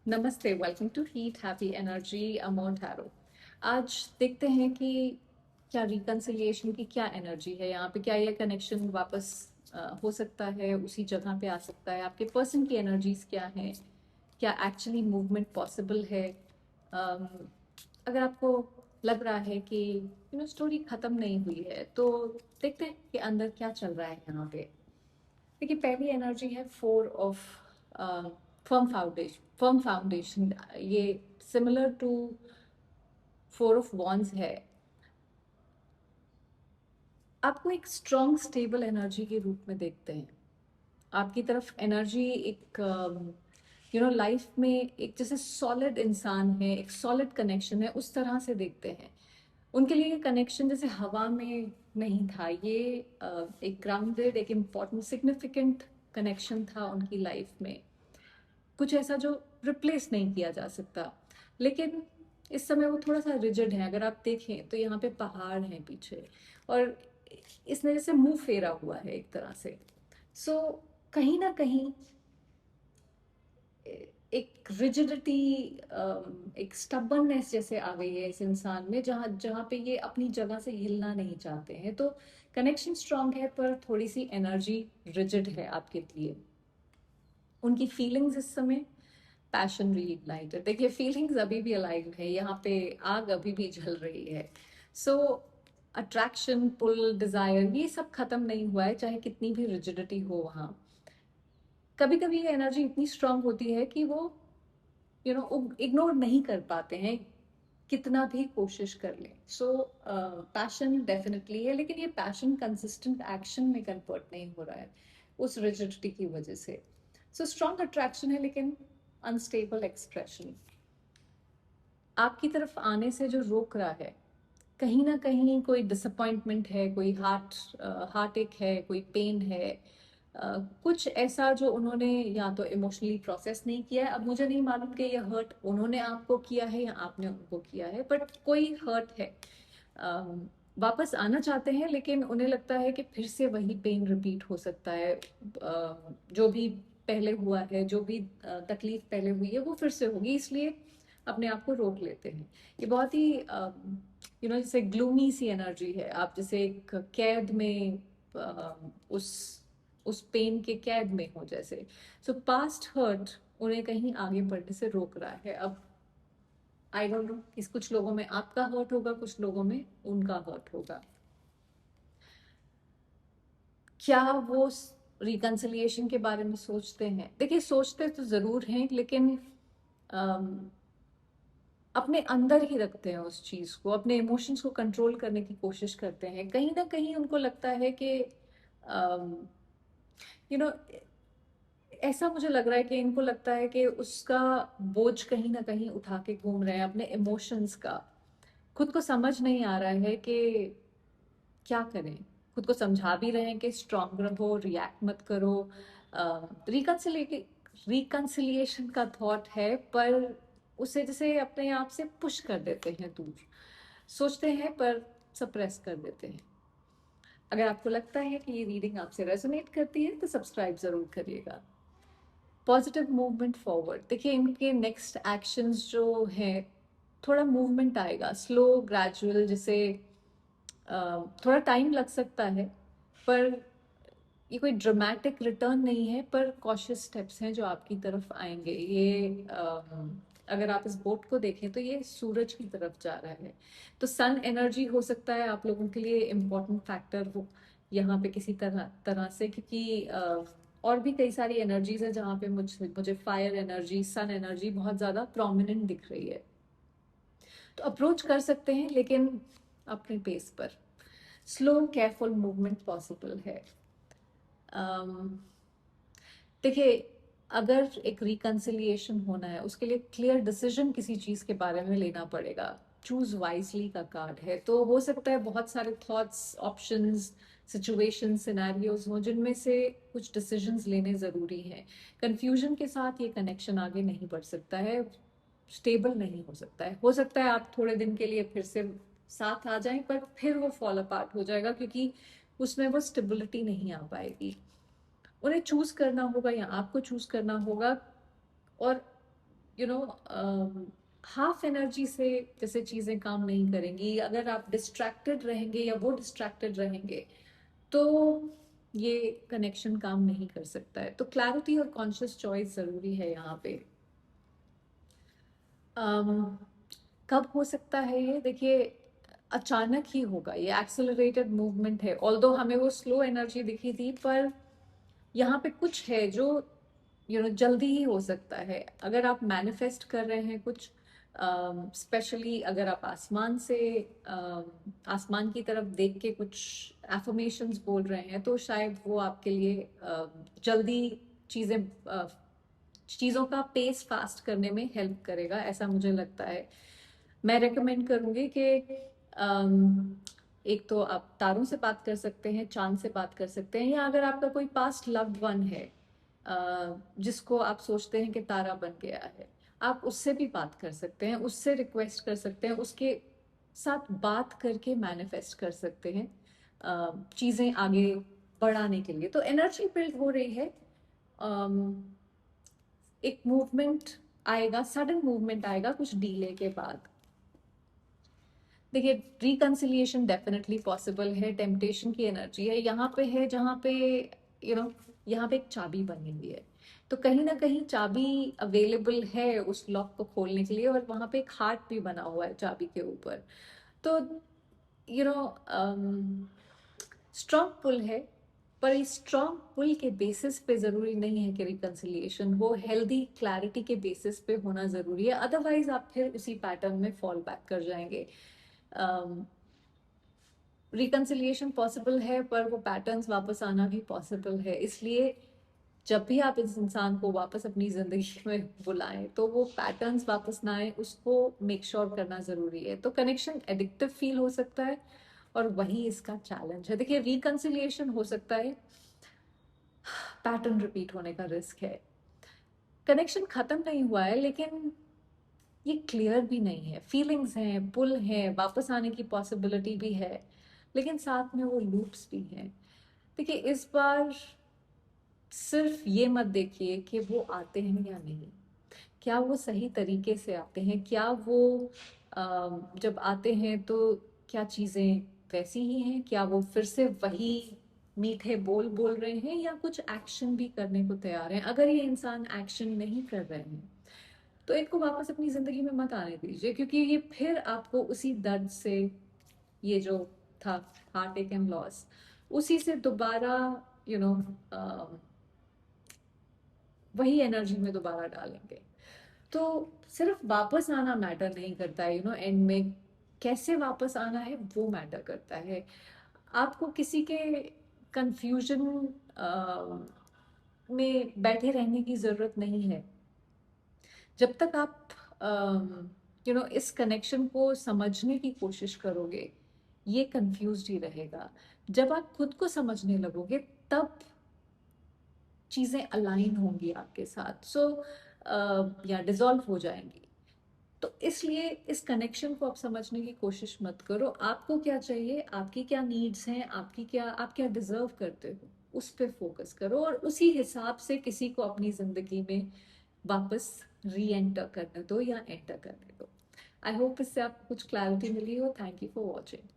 नमस्ते, welcome to heat happy energy Amol tarot. आज देखते हैं कि क्या रिकंसिलिएशन की क्या एनर्जी है यहाँ पे। क्या ये कनेक्शन वापस हो सकता है, उसी जगह पे आ सकता है? आपके पर्सन की एनर्जीज क्या हैं? क्या एक्चुअली मूवमेंट पॉसिबल है? अम, अगर आपको लग रहा है कि स्टोरी ख़त्म नहीं हुई है, तो देखते हैं कि अंदर क्या चल रहा है यहाँ पे। देखिए, पहली एनर्जी है फोर ऑफ फर्म फाउंडेशन। ये similar to four of wands है। आपको एक स्ट्रॉन्ग स्टेबल एनर्जी के रूप में देखते हैं। आपकी तरफ एनर्जी एक लाइफ में एक जैसे सॉलिड इंसान है, एक सॉलिड कनेक्शन है, उस तरह से देखते हैं। उनके लिए ये कनेक्शन जैसे हवा में नहीं था, ये एक ग्राउंडेड, एक इम्पॉर्टेंट सिग्निफिकेंट कनेक्शन था उनकी लाइफ में। कुछ ऐसा जो रिप्लेस नहीं किया जा सकता। लेकिन इस समय वो थोड़ा सा रिजिड है। अगर आप देखें तो यहाँ पे पहाड़ हैं पीछे, और इसने जैसे मुंह फेरा हुआ है एक तरह से। सो कहीं ना कहीं एक रिजिडिटी, एक स्टबननेस जैसे आ गई है इस इंसान में, जहाँ जहाँ पे ये अपनी जगह से हिलना नहीं चाहते हैं। तो कनेक्शन स्ट्रांग है, पर थोड़ी सी एनर्जी रिजिड है आपके लिए। उनकी फीलिंग्स इस समय पैशन रीइग्नाइटेड। देखिए, फीलिंग्स अभी भी अलाइव है, यहाँ पे आग अभी भी जल रही है। सो अट्रैक्शन, पुल, डिजायर, ये सब खत्म नहीं हुआ है, चाहे कितनी भी रिजिडिटी हो वहाँ। कभी कभी ये एनर्जी इतनी स्ट्रांग होती है कि वो इग्नोर नहीं कर पाते हैं, कितना भी कोशिश कर लें। सो पैशन डेफिनेटली है, लेकिन ये पैशन कंसिस्टेंट एक्शन में कन्वर्ट नहीं हो रहा है उस रिजिडिटी की वजह से। सो स्ट्रांग अट्रैक्शन है, लेकिन अनस्टेबल एक्सप्रेशन। आपकी तरफ आने से जो रोक रहा है, कहीं ना कहीं कोई डिसअपॉइंटमेंट है, कोई हार्ट एक है, कोई पेन है। कुछ ऐसा जो उन्होंने या तो इमोशनली प्रोसेस नहीं किया है। अब मुझे नहीं मालूम कि ये हर्ट उन्होंने आपको किया है या आपने उनको किया है, बट कोई हर्ट है। वापस आना चाहते हैं, लेकिन उन्हें लगता है कि फिर से वही पेन रिपीट हो सकता है। जो भी पहले हुआ है, जो भी तकलीफ पहले हुई है, वो फिर से होगी, इसलिए अपने आप को रोक लेते हैं। ये बहुत ही जैसे ग्लूमी सी एनर्जी है। आप जैसे एक कैद में, उस पेन के कैद में हो जैसे। सो पास्ट हर्ट उन्हें कहीं आगे बढ़ने से रोक रहा है। अब आई डोंट नो, किस कुछ लोगों में आपका हर्ट होगा, कुछ लोगों में उनका हर्ट होगा। क्या वो रिकंसिलिएशन के बारे में सोचते हैं? देखिए, सोचते तो जरूर हैं, लेकिन अम, अपने अंदर ही रखते हैं उस चीज को, अपने इमोशंस को कंट्रोल करने की कोशिश करते हैं। कहीं ना कहीं उनको लगता है कि यू नो ऐसा मुझे लग रहा है कि इनको लगता है कि उसका बोझ कहीं ना कहीं उठा के घूम रहे हैं अपने इमोशंस का। खुद को समझ नहीं आ रहा है कि क्या करें। खुद को समझा भी रहे हैं कि स्ट्रांग रहो, रिएक्ट मत करो। रिकंसिलिएशन का थॉट है, पर उसे जैसे अपने आप से पुश कर देते हैं दूर। सोचते हैं पर सप्रेस कर देते हैं। अगर आपको लगता है कि ये रीडिंग आपसे रेजोनेट करती है, तो सब्सक्राइब जरूर करिएगा। Positive movement forward. देखिए, इनके नेक्स्ट एक्शंस जो है, थोड़ा मूवमेंट आएगा, स्लो ग्रेजुअल, जैसे थोड़ा टाइम लग सकता है, पर ये कोई ड्रामेटिक रिटर्न नहीं है, पर कॉशियस स्टेप्स हैं जो आपकी तरफ आएंगे। ये अगर आप इस बोट को देखें तो ये सूरज की तरफ जा रहा है। तो सन एनर्जी हो सकता है आप लोगों के लिए इम्पोर्टेंट फैक्टर हो यहाँ पे किसी तरह तरह से, क्योंकि और भी कई सारी एनर्जीज है जहाँ पे मुझे मुझे फायर एनर्जी, सन एनर्जी बहुत ज़्यादा प्रोमिनेंट दिख रही है। तो अप्रोच कर सकते हैं, लेकिन अपने पेस पर। स्लो केयरफुल मूवमेंट पॉसिबल है। अम, देखिए, अगर एक रिकंसिलिएशन होना है, उसके लिए क्लियर डिसीजन किसी चीज़ के बारे में लेना पड़ेगा। चूज वाइजली का कार्ड है, तो हो सकता है बहुत सारे थॉट्स, ऑप्शंस, सिचुएशन, सिनेरियोज हों जिनमें से कुछ डिसीजंस लेने ज़रूरी हैं। कन्फ्यूजन के साथ ये कनेक्शन आगे नहीं बढ़ सकता है, स्टेबल नहीं हो सकता है। हो सकता है आप थोड़े दिन के लिए फिर से साथ आ जाएं, पर फिर वो फॉल अपार्ट हो जाएगा, क्योंकि उसमें वो स्टेबिलिटी नहीं आ पाएगी। उन्हें चूज करना होगा या आपको चूज करना होगा। और यू नो हाफ एनर्जी से जैसे चीजें काम नहीं करेंगी, अगर आप डिस्ट्रैक्टेड रहेंगे या वो डिस्ट्रैक्टेड रहेंगे तो ये कनेक्शन काम नहीं कर सकता है। तो क्लैरिटी और कॉन्शियस चॉइस जरूरी है यहाँ पे। अम, कब हो सकता है ये? देखिए, अचानक ही होगा, ये एक्सेलरेटेड मूवमेंट है। ऑल्दो हमें वो स्लो एनर्जी दिखी थी, पर यहाँ पे कुछ है जो जल्दी ही हो सकता है। अगर आप मैनिफेस्ट कर रहे हैं कुछ, स्पेशली अगर आप आसमान से आसमान की तरफ देख के कुछ एफर्मेशंस बोल रहे हैं, तो शायद वो आपके लिए जल्दी चीज़ें चीज़ों का पेस फास्ट करने में हेल्प करेगा, ऐसा मुझे लगता है। मैं रेकमेंड करूँगी कि एक तो आप तारों से बात कर सकते हैं, चांद से बात कर सकते हैं, या अगर आपका कोई पास्ट लव्ड वन है जिसको आप सोचते हैं कि तारा बन गया है, आप उससे भी बात कर सकते हैं, उससे रिक्वेस्ट कर सकते हैं, उसके साथ बात करके मैनिफेस्ट कर सकते हैं चीज़ें आगे बढ़ाने के लिए। तो एनर्जी बिल्ड हो रही है। एक मूवमेंट आएगा, सडन मूवमेंट आएगा कुछ डीले के बाद। देखिए, रिकंसिलिएशन डेफिनेटली पॉसिबल है। टेम्पटेशन की एनर्जी है यहाँ पे, है जहाँ पे यहाँ पे एक चाबी बनी हुई है, तो कहीं ना कहीं चाबी अवेलेबल है उस लॉक को खोलने के लिए, और वहाँ पे एक हार्ट भी बना हुआ है चाबी के ऊपर। तो यू नो स्ट्रॉन्ग पुल है, पर इस स्ट्रॉन्ग पुल के बेसिस पे जरूरी नहीं है कि रिकंसिलिएशन हो। हेल्दी क्लैरिटी के बेसिस पे होना जरूरी है, अदरवाइज आप फिर उसी पैटर्न में फॉल बैक कर जाएंगे। रिकंसिलिएशन पॉसिबल है, पर वो पैटर्न्स वापस आना भी पॉसिबल है। इसलिए जब भी आप इस इंसान को वापस अपनी जिंदगी में बुलाएं, तो वो पैटर्न्स वापस ना आए, उसको मेक श्योर करना जरूरी है। तो कनेक्शन एडिक्टिव फील हो सकता है, और वही इसका चैलेंज है। देखिए, रिकंसिलिएशन हो सकता है, पैटर्न रिपीट होने का रिस्क है। कनेक्शन खत्म नहीं हुआ है, लेकिन ये क्लियर भी नहीं है। फीलिंग्स हैं, पुल है, वापस आने की पॉसिबिलिटी भी है, लेकिन साथ में वो लूप्स भी हैं। देखिए, इस बार सिर्फ ये मत देखिए कि वो आते हैं या नहीं, क्या वो सही तरीके से आते हैं, क्या वो जब आते हैं तो क्या चीज़ें वैसी ही हैं, क्या वो फिर से वही मीठे बोल बोल रहे हैं, या कुछ एक्शन भी करने को तैयार हैं। अगर ये इंसान एक्शन नहीं कर रहे हैं, तो इनको वापस अपनी जिंदगी में मत आने दीजिए, क्योंकि ये फिर आपको उसी दर्द से, ये जो था हार्ट अटैक एंड लॉस, उसी से दोबारा यू नो वही एनर्जी में दोबारा डालेंगे। तो सिर्फ वापस आना मैटर नहीं करता है, एंड में कैसे वापस आना है वो मैटर करता है। आपको किसी के कंफ्यूजन में बैठे रहने की जरूरत नहीं है। जब तक आप इस कनेक्शन को समझने की कोशिश करोगे, ये कंफ्यूज ही रहेगा। जब आप खुद को समझने लगोगे, तब चीजें अलाइन होंगी आपके साथ, या डिजॉल्व हो जाएंगी। तो इसलिए इस कनेक्शन को आप समझने की कोशिश मत करो। आपको क्या चाहिए, आपकी क्या नीड्स हैं, आप क्या डिजर्व करते हो, उस पर फोकस करो, और उसी हिसाब से किसी को अपनी जिंदगी में वापस री एंटर करने दो या एंटर करने दो। आई होप इससे आपको कुछ क्लैरिटी मिली हो। Thank you for watching.